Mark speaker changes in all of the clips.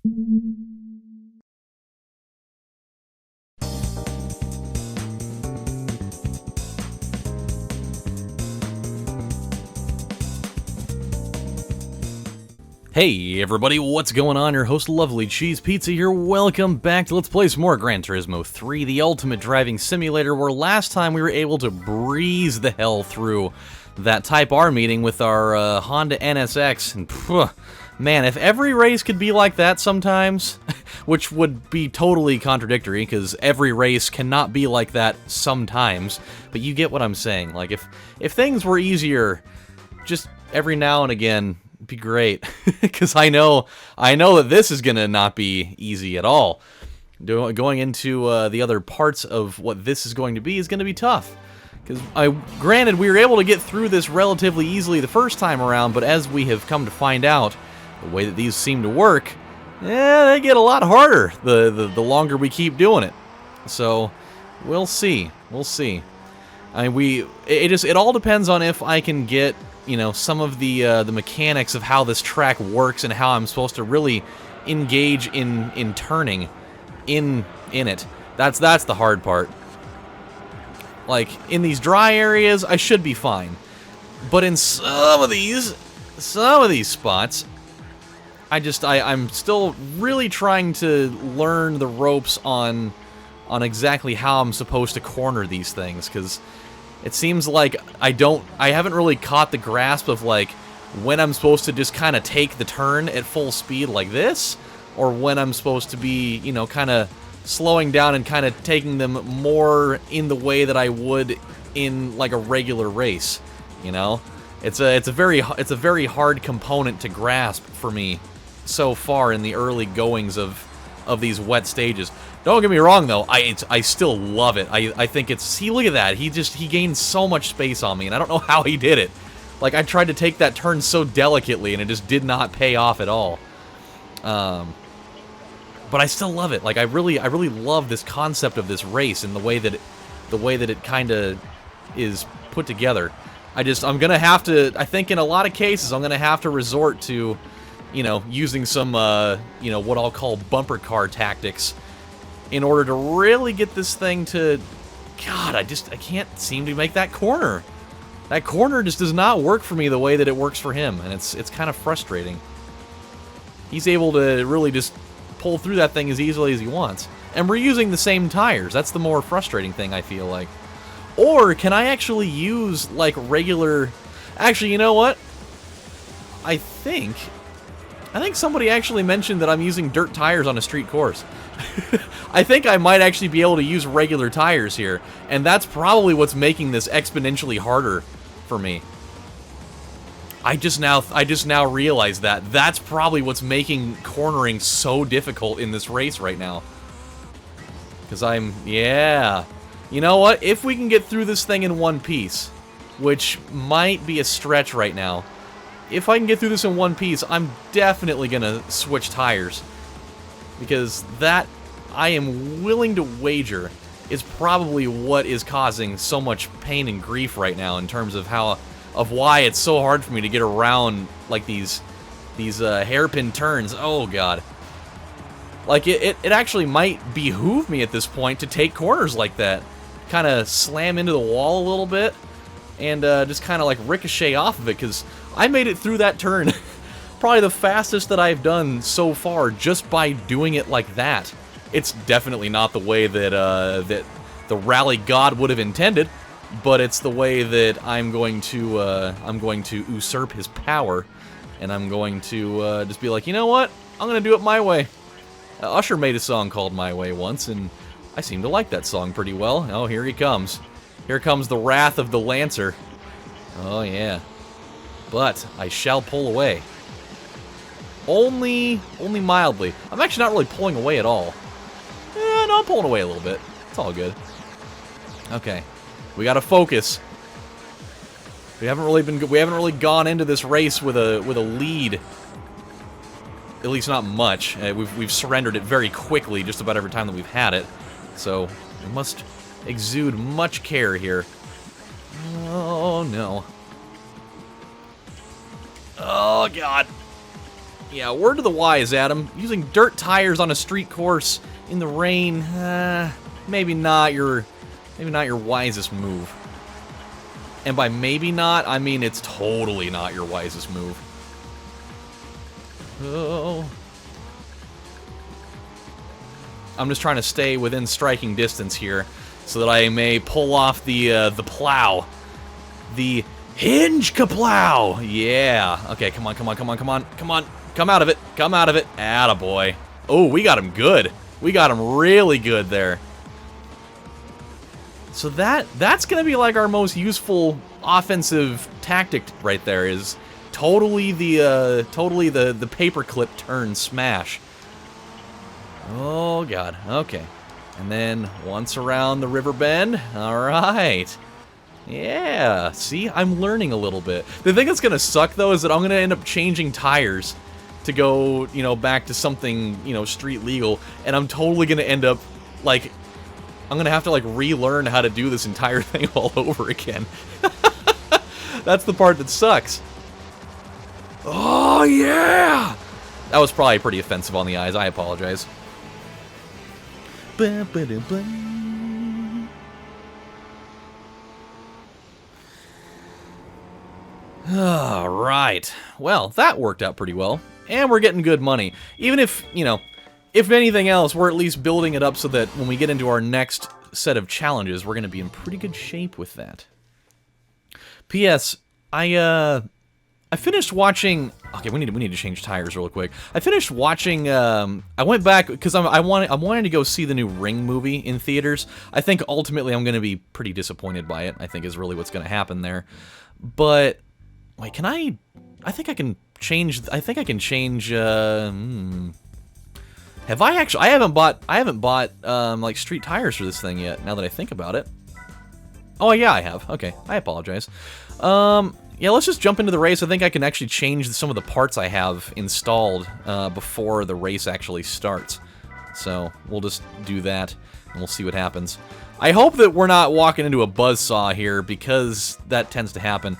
Speaker 1: Hey everybody, what's going on? Your host LovelyCheesePizza here. Welcome back to Let's Play some more Gran Turismo 3, the ultimate driving simulator, where last time we were able to breeze the hell through that Type R meeting with our Honda NSX. And man, if every race could be like that sometimes, which would be totally contradictory, because every race cannot be like that sometimes, but you get what I'm saying. Like, if things were easier just every now and again, be great, because I know that this is gonna not be easy at all. Going into the other parts of what this is going to be is going to be tough, because granted, we were able to get through this relatively easily the first time around, but as we have come to find out, the way that these seem to work, they get a lot harder the longer we keep doing it. So we'll see. I mean, it all depends on if I can get, you know, some of the mechanics of how this track works and how I'm supposed to really engage in turning in it. That's the hard part. Like, in these dry areas, I should be fine, but in some of these spots, I'm still really trying to learn the ropes on exactly how I'm supposed to corner these things, because it seems like I haven't really caught the grasp of, like, when I'm supposed to just kind of take the turn at full speed like this, or when I'm supposed to be, you know, kind of slowing down and kind of taking them more in the way that I would in, like, a regular race, you know? It's a very hard component to grasp for me so far in the early goings of these wet stages. Don't get me wrong, though, I still love it. I think it's... See, look at that. He gained so much space on me, and I don't know how he did it. Like, I tried to take that turn so delicately, and it just did not pay off at all. But I still love it. Like, I really love this concept of this race and the way that it kind of is put together. I'm gonna have to... I think in a lot of cases, I'm gonna have to resort to, you know, using some, you know, what I'll call bumper car tactics in order to really get this thing to... God, I can't seem to make that corner. That corner just does not work for me the way that it works for him, and it's kind of frustrating. He's able to really just pull through that thing as easily as he wants. And we're using the same tires. That's the more frustrating thing, I feel like. Or, can I actually use, like, regular... Actually, you know what? I think somebody actually mentioned that I'm using dirt tires on a street course. I think I might actually be able to use regular tires here, and that's probably what's making this exponentially harder for me. I just now realized that. That's probably what's making cornering so difficult in this race right now. Because yeah. You know what? If we can get through this thing in one piece, which might be a stretch right now, if I can get through this in one piece, I'm definitely gonna switch tires. Because that, I am willing to wager, is probably what is causing so much pain and grief right now in terms of why it's so hard for me to get around, like, these hairpin turns. Oh god. Like, it actually might behoove me at this point to take corners like that. Kind of slam into the wall a little bit, and just kind of, like, ricochet off of it, because I made it through that turn probably the fastest that I've done so far just by doing it like that. It's definitely not the way that that the rally god would have intended, but it's the way that I'm going to usurp his power, and I'm going to just be like, you know what? I'm gonna do it my way. Usher made a song called My Way once, and I seem to like that song pretty well. Oh, here he comes. Here comes the wrath of the Lancer. Oh, yeah. But I shall pull away. Only mildly. I'm actually not really pulling away at all. No, I'm pulling away a little bit. It's all good. Okay. We gotta focus. We haven't really gone into this race with a lead. At least not much. We've surrendered it very quickly just about every time that we've had it. So we must exude much care here. Oh no. Oh god. Yeah, word to the wise, Adam. Using dirt tires on a street course in the rain, maybe not your wisest move. And by maybe not, I mean it's totally not your wisest move. Oh. I'm just trying to stay within striking distance here so that I may pull off the plow. The hinge kaplow! Yeah. Okay, come on, come on, come on, come on, come on. Come out of it. Come out of it. Attaboy. Oh, we got him good. We got him really good there. So that's going to be like our most useful offensive tactic right there, is totally the paperclip turn smash. Oh god. Okay. And then once around the river bend. All right. Yeah. See, I'm learning a little bit. The thing that's going to suck though is that I'm going to end up changing tires to go, you know, back to something, you know, street legal, and I'm totally going to end up like I'm going to have to, like, relearn how to do this entire thing all over again. That's the part that sucks. Oh, yeah! That was probably pretty offensive on the eyes. I apologize. Alright. Well, that worked out pretty well. And we're getting good money. Even if, you know, if anything else, we're at least building it up so that when we get into our next set of challenges, we're going to be in pretty good shape with that. P.S. I finished watching... Okay, we need to change tires real quick. I finished watching... I went back because I'm wanting to go see the new Ring movie in theaters. I think ultimately I'm going to be pretty disappointed by it, I think is really what's going to happen there. But... Wait, can I... I think I can change... I think I can change... Have I actually... I haven't bought, like, street tires for this thing yet, now that I think about it. Oh, yeah, I have. Okay, I apologize. Yeah, let's just jump into the race. I think I can actually change some of the parts I have installed before the race actually starts. So, we'll just do that, and we'll see what happens. I hope that we're not walking into a buzzsaw here, because that tends to happen.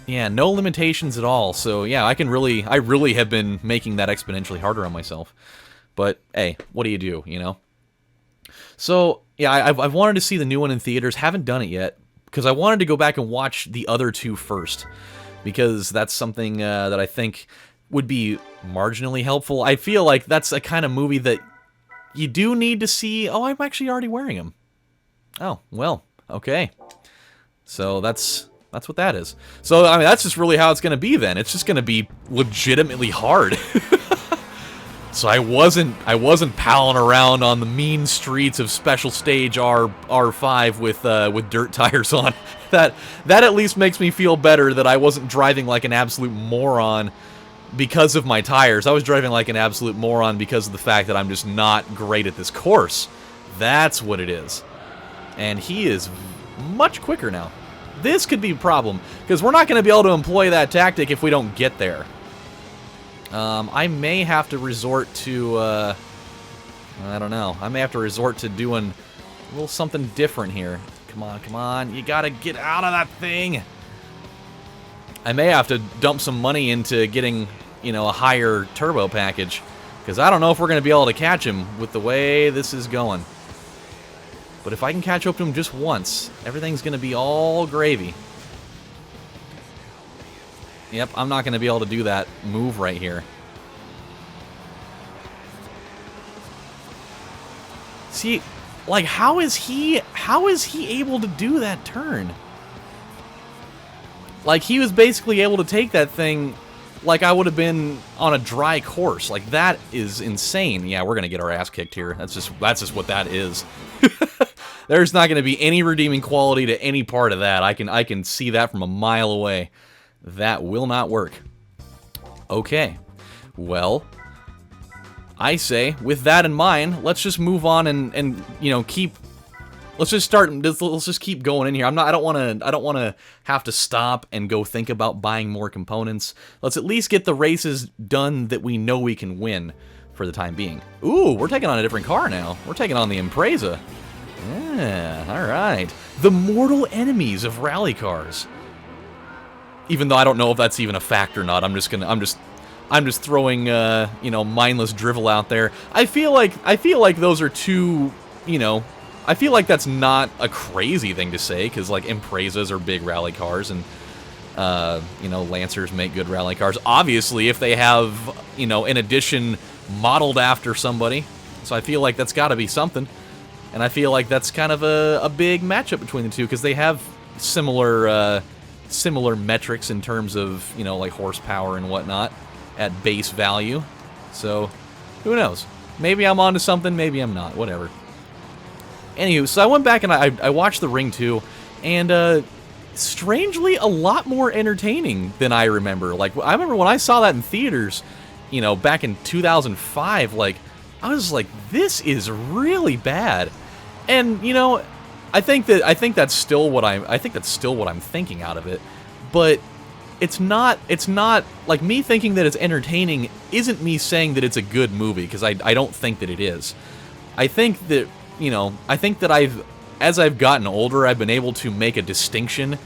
Speaker 1: Yeah, no limitations at all, so yeah, I really have been making that exponentially harder on myself. But, hey, what do you do, you know? So, yeah, I've wanted to see the new one in theaters, haven't done it yet, because I wanted to go back and watch the other two first, because that's something that I think would be marginally helpful. I feel like that's a kind of movie that you do need to see. Oh, I'm actually already wearing them. Oh, well, okay. So that's what that is. So, I mean, that's just really how it's going to be then. It's just going to be legitimately hard. So I wasn't palling around on the mean streets of Special Stage R5 with dirt tires on. That at least makes me feel better that I wasn't driving like an absolute moron because of my tires. I was driving like an absolute moron because of the fact that I'm just not great at this course. That's what it is. And he is much quicker now. This could be a problem, because we're not going to be able to employ that tactic if we don't get there. I may have to resort to, I don't know. I may have to resort to doing a little something different here. Come on, come on. You gotta get out of that thing. I may have to dump some money into getting, you know, a higher turbo package, because I don't know if we're going to be able to catch him with the way this is going. But if I can catch up to him just once, everything's going to be all gravy. Yep, I'm not going to be able to do that move right here. See, like, how is he able to do that turn? Like, he was basically able to take that thing like I would have been on a dry course. Like, that is insane. Yeah, we're going to get our ass kicked here. That's just what that is. There's not going to be any redeeming quality to any part of that. I can see that from a mile away. That will not work. Okay. Well, I say, with that in mind, let's just move on and you know, let's just keep going in here. I don't want to have to stop and go think about buying more components. Let's at least get the races done that we know we can win for the time being. Ooh, we're taking on a different car now. We're taking on the Impreza. Yeah, all right. The mortal enemies of rally cars. Even though I don't know if that's even a fact or not, I'm just I'm just throwing, you know, mindless drivel out there. I feel like those are two, you know, I feel like that's not a crazy thing to say, because, like, Imprezas are big rally cars, and, you know, Lancers make good rally cars. Obviously, if they have, you know, an edition modeled after somebody. So I feel like that's got to be something. And I feel like that's kind of a big matchup between the two, because they have similar similar metrics in terms of, you know, like horsepower and whatnot at base value. So who knows? Maybe I'm onto something, maybe I'm not, whatever. Anywho, so I went back and I watched The Ring 2, and strangely a lot more entertaining than I remember. Like, I remember when I saw that in theaters, you know, back in 2005, like, I was like, this is really bad. And, you know, I think that's still what I'm thinking out of it. But it's not like, me thinking that it's entertaining isn't me saying that it's a good movie, because I don't think that it is. I think that, you know, as I've gotten older, I've been able to make a distinction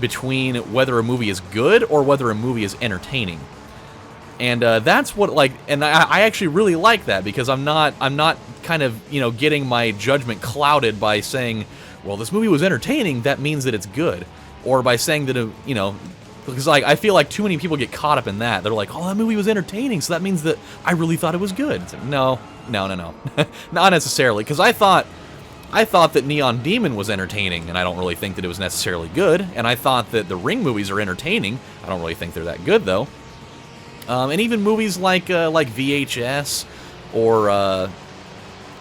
Speaker 1: between whether a movie is good or whether a movie is entertaining. And that's what, like, and I actually really like that, because I'm not kind of, you know, getting my judgment clouded by saying, well, this movie was entertaining, that means that it's good. Or by saying that, you know, because, like, I feel like too many people get caught up in that. They're like, oh, that movie was entertaining, so that means that I really thought it was good. It's like, no. Not necessarily, because I thought that Neon Demon was entertaining, and I don't really think that it was necessarily good. And I thought that the Ring movies are entertaining. I don't really think they're that good, though. And even movies like VHS, or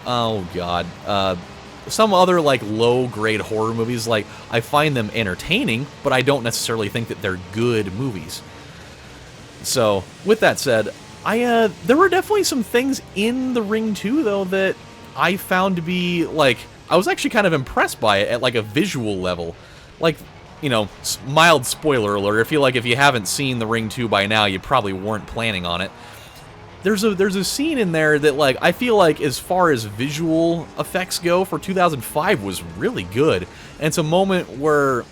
Speaker 1: oh god, some other, like, low-grade horror movies, like, I find them entertaining, but I don't necessarily think that they're good movies. So, with that said, there were definitely some things in The Ring 2, though, that I found to be, like, I was actually kind of impressed by it at, like, a visual level. Like, you know, mild spoiler alert, I feel like if you haven't seen The Ring 2 by now, you probably weren't planning on it. There's a scene in there that, like, I feel like as far as visual effects go for 2005 was really good. And it's a moment where,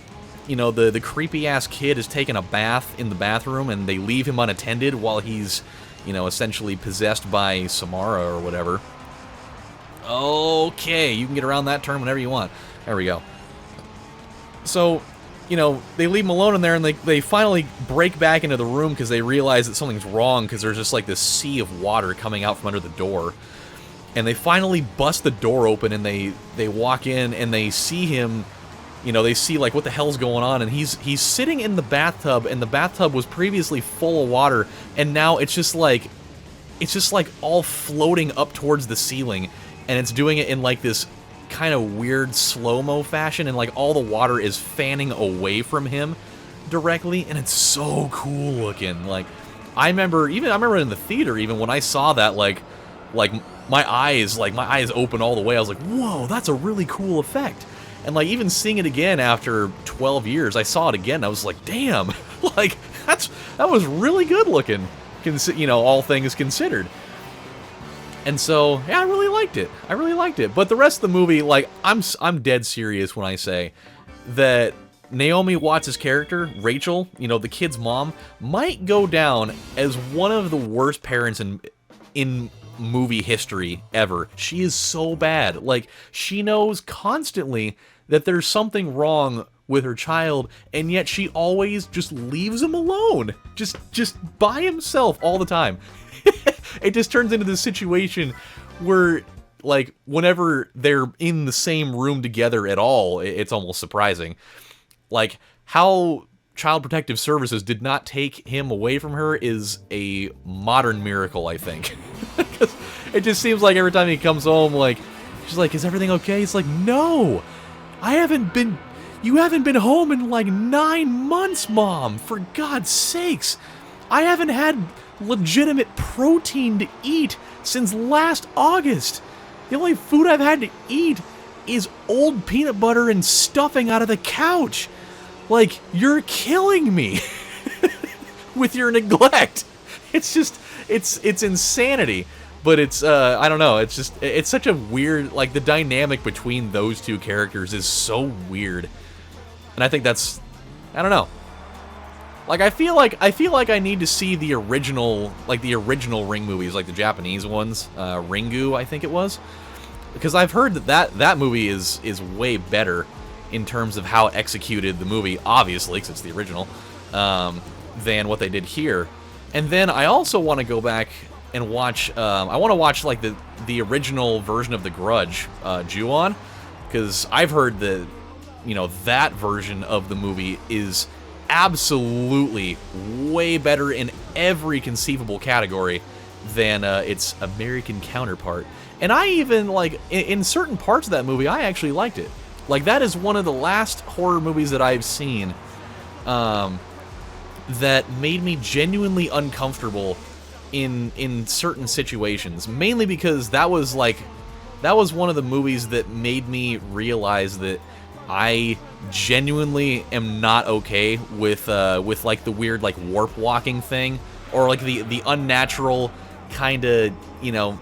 Speaker 1: you know, the creepy-ass kid is taking a bath in the bathroom, and they leave him unattended while he's, you know, essentially possessed by Samara or whatever. Okay, you can get around that term whenever you want. There we go. So, you know, they leave him alone in there, and they finally break back into the room because they realize that something's wrong, because there's just like this sea of water coming out from under the door. And they finally bust the door open, and they walk in, and they see him, you know, they see, like, what the hell's going on, and he's sitting in the bathtub, and the bathtub was previously full of water, and now it's just like all floating up towards the ceiling, and it's doing it in, like, this kind of weird slow-mo fashion, and, like, all the water is fanning away from him directly, and it's so cool looking. Like, I remember in the theater, even when I saw that, like my eyes opened all the way. I was like, whoa, that's a really cool effect. And, like, even seeing it again after 12 years, I saw it again, and I was like, damn, like, that was really good looking, you know, all things considered. And so, yeah, I really liked it. But the rest of the movie, like, I'm dead serious when I say that Naomi Watts' character, Rachel, you know, the kid's mom, might go down as one of the worst parents in movie history ever. She is so bad. Like, she knows constantly that there's something wrong with her child, and yet she always just leaves him alone. Just by himself all the time. It just turns into this situation where, like, whenever they're in the same room together at all, it's almost surprising. Like, how Child Protective Services did not take him away from her is a modern miracle, I think. Because it just seems like every time he comes home, like, she's like, is everything okay? It's like, no! You haven't been home in, like, 9 months, Mom! For God's sakes! I haven't had legitimate protein to eat since last August. The only food I've had to eat is old peanut butter and stuffing out of the couch. Like, you're killing me with your neglect. It's just, it's insanity. But it's, I don't know, it's such a weird, like, the dynamic between those two characters is so weird. And I think that's, I don't know. Like I feel like I need to see the original, like the original Ring movies, like the Japanese ones, Ringu, I think it was, because I've heard that movie is way better in terms of how it executed the movie, obviously, because it's the original, than what they did here. And then I also want to go back and watch. I want to watch like the original version of The Grudge, Ju-on, because I've heard that, you know, that version of the movie is absolutely way better in every conceivable category than its American counterpart. And I even, like, in certain parts of that movie, I actually liked it. Like, that is one of the last horror movies that I've seen that made me genuinely uncomfortable in certain situations. Mainly because that was one of the movies that made me realize that I genuinely am not okay with like the weird like warp walking thing, or like the unnatural kind of, you know,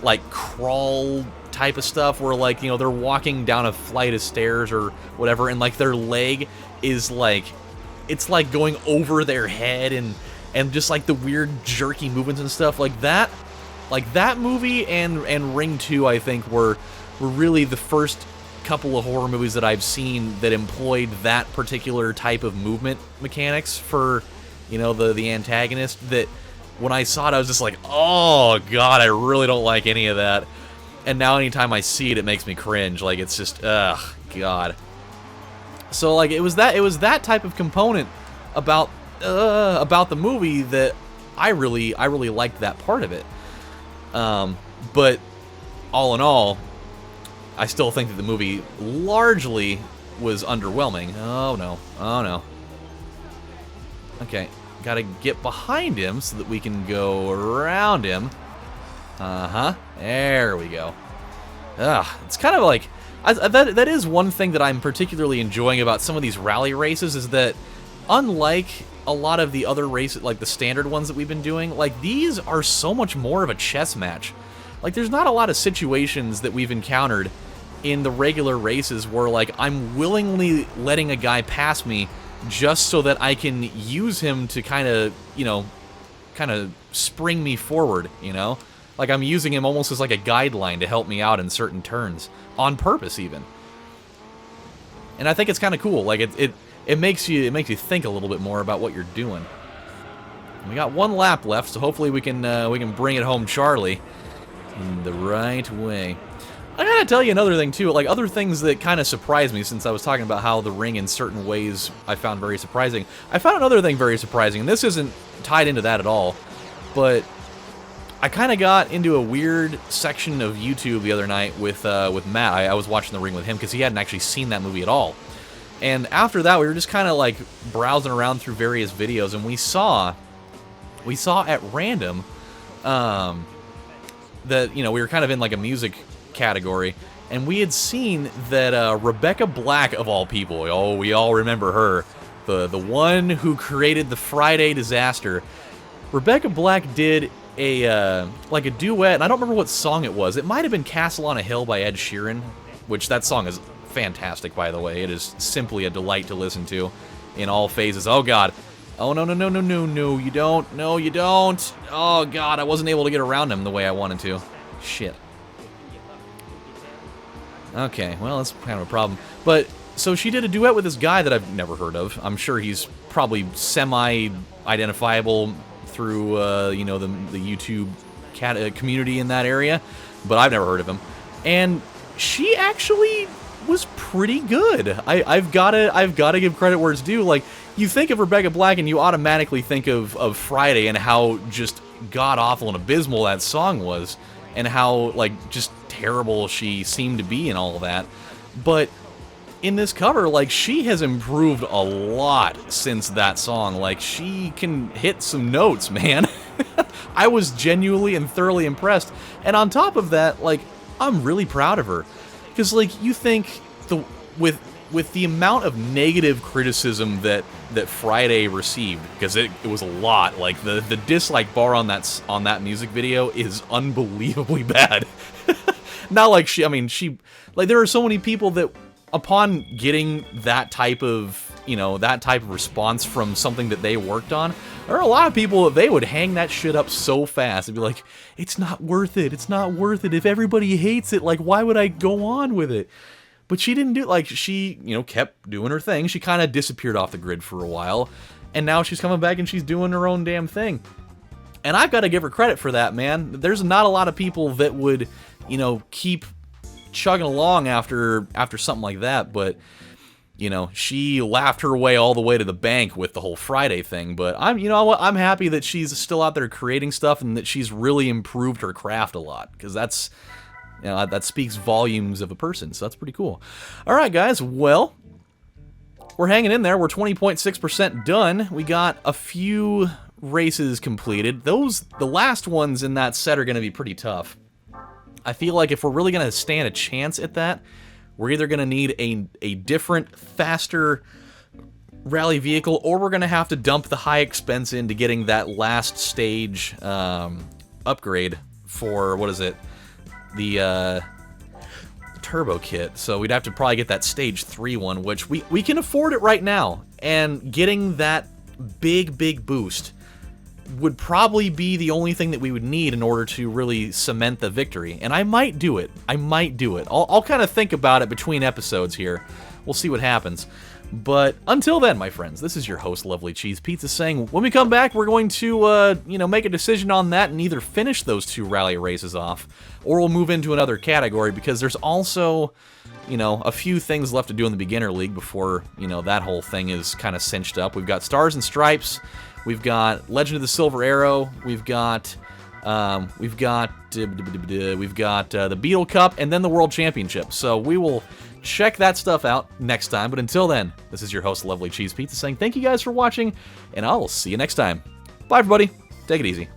Speaker 1: like crawl type of stuff where, like, you know, they're walking down a flight of stairs or whatever, and like their leg is like, it's like going over their head, and just like the weird jerky movements and stuff like that. Like that movie and Ring 2, I think, were really the first couple of horror movies that I've seen that employed that particular type of movement mechanics for, you know, the antagonist, that when I saw it, I was just like, oh god, I really don't like any of that. And now anytime I see it, it makes me cringe. Like, it's just, ugh, god. So like it was that type of component about the movie that I really liked that part of it. But all in all, I still think that the movie largely was underwhelming. Oh no. Oh no. Okay, gotta get behind him so that we can go around him. Uh-huh. There we go. Ugh, it's kind of like... that is one thing that I'm particularly enjoying about some of these rally races, is that unlike a lot of the other races, like the standard ones that we've been doing, like these are so much more of a chess match. Like there's not a lot of situations that we've encountered in the regular races where, like, I'm willingly letting a guy pass me just so that I can use him to kind of, you know, kind of spring me forward, you know? Like I'm using him almost as like a guideline to help me out in certain turns, on purpose even. And I think it's kind of cool. Like it makes you think a little bit more about what you're doing. We got one lap left, so hopefully we can bring it home, Charlie, in the right way. I gotta tell you another thing too, like other things that kind of surprised me, since I was talking about how the Ring in certain ways I found very surprising. I found another thing very surprising, and this isn't tied into that at all, but I kind of got into a weird section of YouTube the other night with Matt. I was watching the Ring with him because he hadn't actually seen that movie at all. And after that, we were just kind of like browsing around through various videos, and we saw at random that, you know, we were kind of in like a music category, and we had seen that Rebecca Black, of all people, oh, we all remember her, the one who created the Friday disaster. Rebecca Black did a like a duet, and I don't remember what song it was. It might have been Castle on a Hill by Ed Sheeran, which that song is fantastic, by the way. It is simply a delight to listen to in all phases. Oh god. Oh no, you don't. No, you don't. Oh god, I wasn't able to get around him the way I wanted to. Shit. Okay, well, that's kind of a problem. But, so she did a duet with this guy that I've never heard of. I'm sure he's probably semi-identifiable through, you know, the YouTube community in that area, but I've never heard of him. And she actually was pretty good. I've gotta give credit where it's due. Like, you think of Rebecca Black and you automatically think of Friday and how just god-awful and abysmal that song was, and how, like, just terrible she seemed to be and all of that. But in this cover, like, she has improved a lot since that song. Like, she can hit some notes, man. I was genuinely and thoroughly impressed. And on top of that, like, I'm really proud of her. Because, like, you think with the amount of negative criticism that Friday received, because it was a lot. Like, the dislike bar on that music video is unbelievably bad. Not like she, like, there are so many people that, upon getting that type of you know, that type of response from something that they worked on. There are a lot of people that they would hang that shit up so fast and be like, it's not worth it, it's not worth it. If everybody hates it, like, why would I go on with it? But she didn't do it. Like, she, you know, kept doing her thing. She kind of disappeared off the grid for a while, and now she's coming back and she's doing her own damn thing. And I've got to give her credit for that, man. There's not a lot of people that would, you know, keep chugging along after something like that, but, you know, she laughed her way all the way to the bank with the whole Friday thing. But you know what, I'm happy that she's still out there creating stuff and that she's really improved her craft a lot, because that's, you know, that speaks volumes of a person, so that's pretty cool. All right, guys, well, we're hanging in there. We're 20.6% done. We got a few races completed. The last ones in that set are going to be pretty tough. I feel like if we're really going to stand a chance at that, we're either going to need a different, faster rally vehicle, or we're going to have to dump the high expense into getting that last stage upgrade for, what is it, the turbo kit. So we'd have to probably get that stage 3 one, which we can afford it right now, and getting that big boost would probably be the only thing that we would need in order to really cement the victory. And I might do it. I'll kind of think about it between episodes here. We'll see what happens. But until then, my friends, this is your host, LovelyCheesePizza, saying when we come back, we're going to, you know, make a decision on that and either finish those 2 rally races off, or we'll move into another category, because there's also, you know, a few things left to do in the beginner league before, you know, that whole thing is kind of cinched up. We've got Stars and Stripes, we've got Legend of the Silver Arrow, we've got the Beetle Cup, and then the World Championship. So we will check that stuff out next time. But until then, this is your host, LovelyCheesePizza, saying thank you guys for watching, and I will see you next time. Bye, everybody. Take it easy.